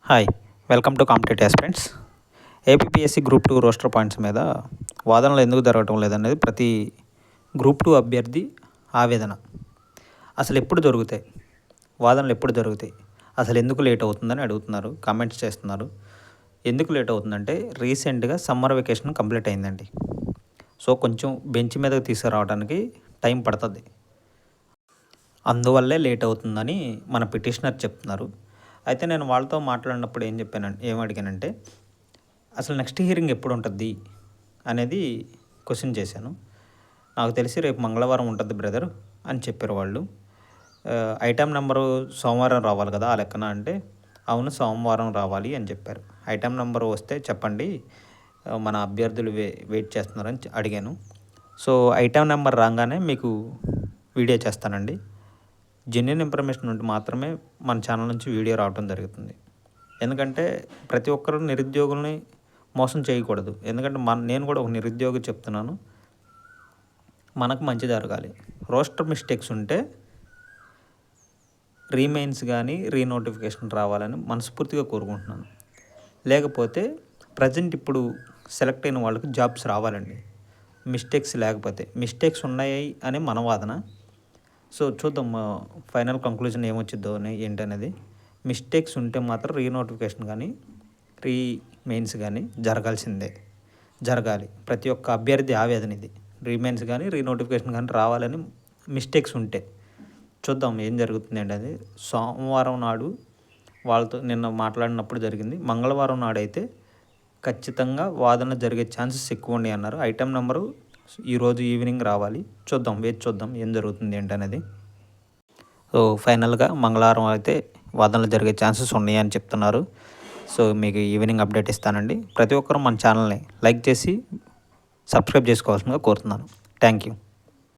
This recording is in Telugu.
Hi, welcome to competitive aspirants. APPSC group 2 roster points మీద వాదనలు ఎందుకు జరగటం లేదనేది ప్రతి గ్రూప్ 2 అభ్యర్థి ఆవేదన. అసలు ఎప్పుడు జరుగుతాయి వాదనలు, ఎప్పుడు జరుగుతాయి, అసలు ఎందుకు లేట్ అవుతుందని అడుగుతున్నారు, కామెంట్స్ చేస్తున్నారు. ఎందుకు లేట్ అవుతుందంటే రీసెంట్గా సమ్మర్ వెకేషన్ కంప్లీట్ అయిందండి. సో కొంచెం బెంచ్ మీదకి తీసుకురావడానికి టైం పడుతుంది. అందువల్లే లేట్ అవుతుందని మన పిటిషనర్ చెప్తున్నారు. అయితే నేను వాళ్ళతో మాట్లాడినప్పుడు ఏం అడిగానంటే అసలు నెక్స్ట్ హియరింగ్ ఎప్పుడు ఉంటుంది అనేది క్వశ్చన్ చేశాను. నాకు తెలిసి రేపు మంగళవారం ఉంటుంది బ్రదర్ అని చెప్పారు వాళ్ళు. ఐటెం నెంబరు సోమవారం రావాలి కదా ఆ లెక్కన అంటే, అవును సోమవారం రావాలి అని చెప్పారు. ఐటెం నెంబరు వస్తే చెప్పండి, మన అభ్యర్థులు వెయిట్ చేస్తున్నారని అడిగాను. సో ఐటెం నెంబర్ రాగానే మీకు వీడియో చేస్తానండి. జెన్యున్ ఇన్ఫర్మేషన్ ఉంటే మాత్రమే మన ఛానల్ నుంచి వీడియో రావడం జరుగుతుంది. ఎందుకంటే ప్రతి ఒక్కరు నిరుద్యోగుల్ని మోసం చేయకూడదు. ఎందుకంటే నేను కూడా ఒక నిరుద్యోగి చెప్తున్నాను, మనకు మంచి జరగాలి. రోస్టర్ మిస్టేక్స్ ఉంటే రీమెయిన్స్ కానీ రీనోటిఫికేషన్ రావాలని మనస్ఫూర్తిగా కోరుకుంటున్నాను. లేకపోతే ప్రజెంట్ ఇప్పుడు సెలెక్ట్ అయిన వాళ్ళకి జాబ్స్ రావాలండి. మిస్టేక్స్ లేకపోతే, మిస్టేక్స్ ఉన్నాయి అని మన వాదన. సో చూద్దాం ఫైనల్ కంక్లూజన్ ఏమొచ్చిద్దో ఏంటనేది. మిస్టేక్స్ ఉంటే మాత్రం రీనోటిఫికేషన్ కానీ రీమెయిన్స్ కానీ జరగాలి. ప్రతి ఒక్క అభ్యర్థి ఆవేదన ఇది. రీమెయిన్స్ కానీ రీనోటిఫికేషన్ కానీ రావాలని మిస్టేక్స్ ఉంటే చూద్దాం ఏం జరుగుతుంది అనేది. సోమవారం నాడు వాళ్ళతో నిన్న మాట్లాడినప్పుడు జరిగింది. మంగళవారం నాడు అయితే ఖచ్చితంగా వాదన జరిగే ఛాన్సెస్ ఎక్కువ ఉన్నాయి అన్నారు. ఐటెం నెంబరు ఈరోజు ఈవినింగ్ రావాలి. వేచి చూద్దాం ఏం జరుగుతుంది ఏంటనేది. సో ఫైనల్గా మంగళవారం అయితే వాదనలు జరిగే ఛాన్సెస్ ఉన్నాయి అని చెప్తున్నారు. సో మీకు ఈవినింగ్ అప్డేట్ ఇస్తానండి. ప్రతి ఒక్కరూ మన ఛానల్ని లైక్ చేసి సబ్స్క్రైబ్ చేసుకోవాల్సిందిగా కోరుతున్నాను. Thank you.